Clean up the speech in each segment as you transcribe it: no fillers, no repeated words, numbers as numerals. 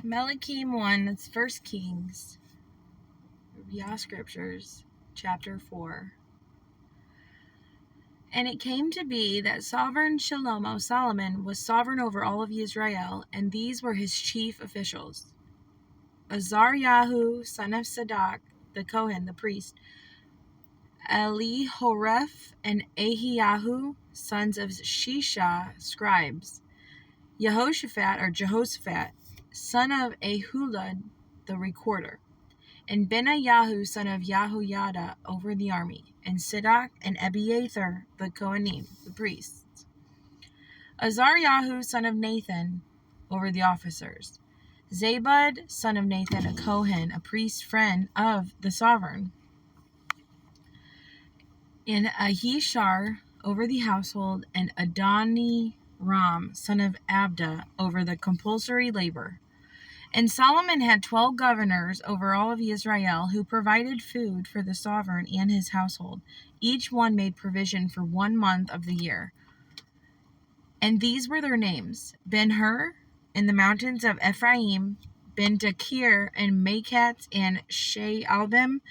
Melachim 1, that's 1 Kings, Yah Scriptures, chapter 4. And it came to be that sovereign Shlomo, Solomon, was sovereign over all of Israel, and these were his chief officials. Azaryahu, son of Sadak, the Kohen, the priest, Elihoreph and Ahiyahu, sons of Shisha, scribes, Jehoshaphat, son of Ahulad, the recorder, and Benayahu, son of Yahoyada, over the army, and Sadak and Abiathar, the Kohanim, the priests. Azaryahu, son of Nathan, over the officers. Zabud, son of Nathan, a Kohen, a priest friend of the sovereign. And Ahishar, over the household, and Adoniram, son of Abda, over the compulsory labor. And Solomon had 12 governors over all of Israel, who provided food for the sovereign and his household. Each one made provision for 1 month of the year. And these were their names: Ben-Hur, in the mountains of Ephraim, Ben-Dakir, and Makat, and Shealbim,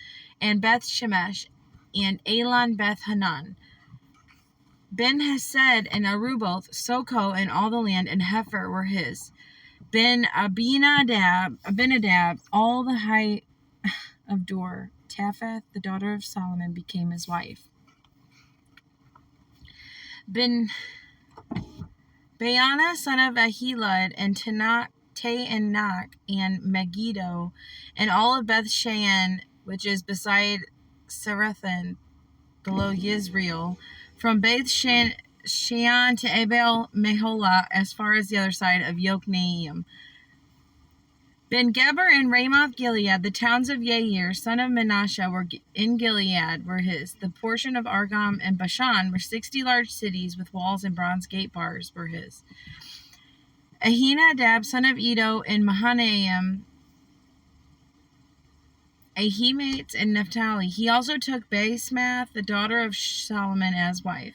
and Beth-Shemesh, and Elon Beth-Hanan, Ben-Hesed, and Aruboth, Soko, and all the land, and Hefer were his. Abinadab, all the height of Dor. Tapheth, the daughter of Solomon, became his wife. Baana, son of Ahilud, and Taanach, and Megiddo, and all of Beth-Shean, which is beside Sarathan, below Yisrael, from Beth-Shean to Abel Meholah, as far as the other side of Yokneam. Ben-Geber and Ramoth Gilead, the towns of Yair, son of Menashe, were in Gilead, were his. The portion of Argam and Bashan were 60 large cities with walls and bronze gate bars were his. Ahinadab, son of Edo, in Mahanaim, Ahimates, and Naphtali. He also took Basemath, the daughter of Solomon, as wife.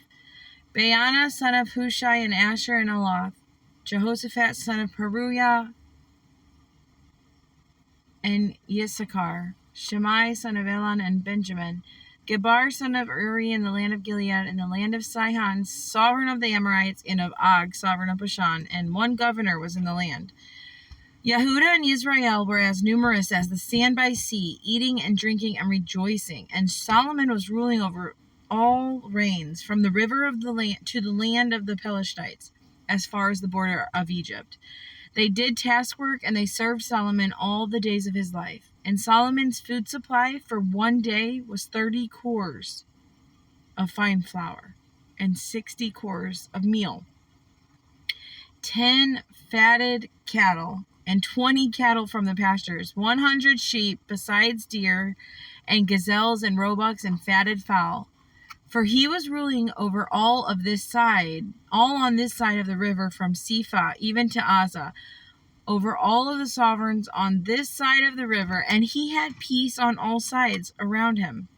Baana, son of Hushai, and Asher, and Aloth. Jehoshaphat, son of Peruiah, and Yissachar. Shimei, son of Elon, and Benjamin. Gebar, son of Uri, in the land of Gilead, in the land of Sihon, sovereign of the Amorites, and of Og, sovereign of Bashan, and 1 governor was in the land. Yehudah and Israel were as numerous as the sand by sea, eating and drinking and rejoicing. And Solomon was ruling over all reigns, from the river of the land to the land of the Pelishtites, as far as the border of Egypt. They did task work, and they served Solomon all the days of his life. And Solomon's food supply for 1 day was 30 cores of fine flour, and 60 cores of meal, 10 fatted cattle, and 20 cattle from the pastures, 100 sheep, besides deer, and gazelles, and roebucks, and fatted fowl. For he was ruling over all on this side of the river, from Sepha even to Azza, over all of the sovereigns on this side of the river, and he had peace on all sides around him.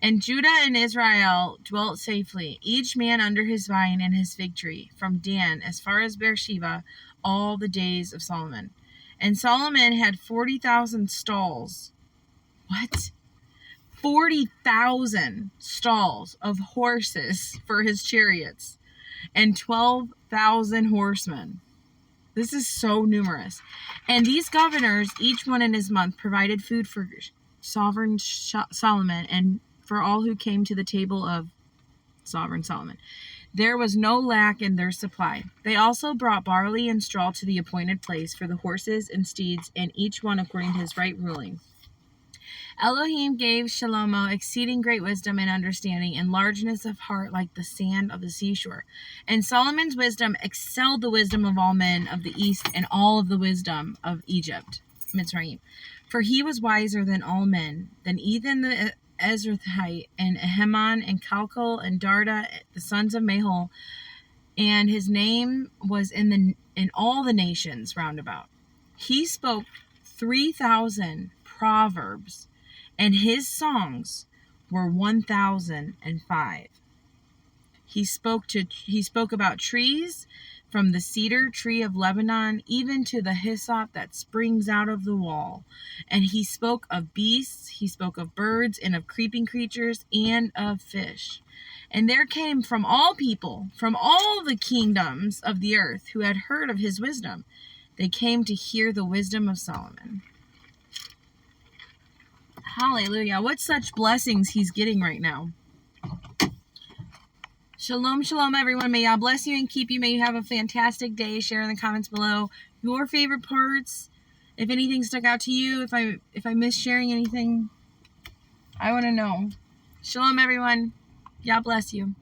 And Judah and Israel dwelt safely, each man under his vine and his fig tree, from Dan as far as Beersheba, all the days of Solomon. And Solomon had 40,000 stalls. What? 40,000 stalls of horses for his chariots, and 12,000 horsemen. This is so numerous. And these governors, each one in his month, provided food for sovereign Solomon and for all who came to the table of sovereign Solomon. There was no lack in their supply. They also brought barley and straw to the appointed place for the horses and steeds, and each one according to his right ruling. Elohim gave Shlomo exceeding great wisdom and understanding, and largeness of heart like the sand of the seashore. And Solomon's wisdom excelled the wisdom of all men of the east, and all of the wisdom of Egypt, Mitzrayim. For he was wiser than all men, than Ethan the Ezrathite, and Heman, and Calcol, and Darda, the sons of Mahol, and his name was in all the nations round about. He spoke 3,000 proverbs, and his songs were 1,005. He spoke about trees from the cedar tree of Lebanon, even to the hyssop that springs out of the wall. And he spoke of beasts, he spoke of birds, and of creeping creatures, and of fish. And there came from all people, from all the kingdoms of the earth, who had heard of his wisdom. They came to hear the wisdom of Solomon. Hallelujah. What such blessings he's getting right now. Shalom, shalom, everyone. May Yah bless you and keep you. May you have a fantastic day. Share in the comments below your favorite parts. If anything stuck out to you, if I missed sharing anything, I want to know. Shalom, everyone. Yah bless you.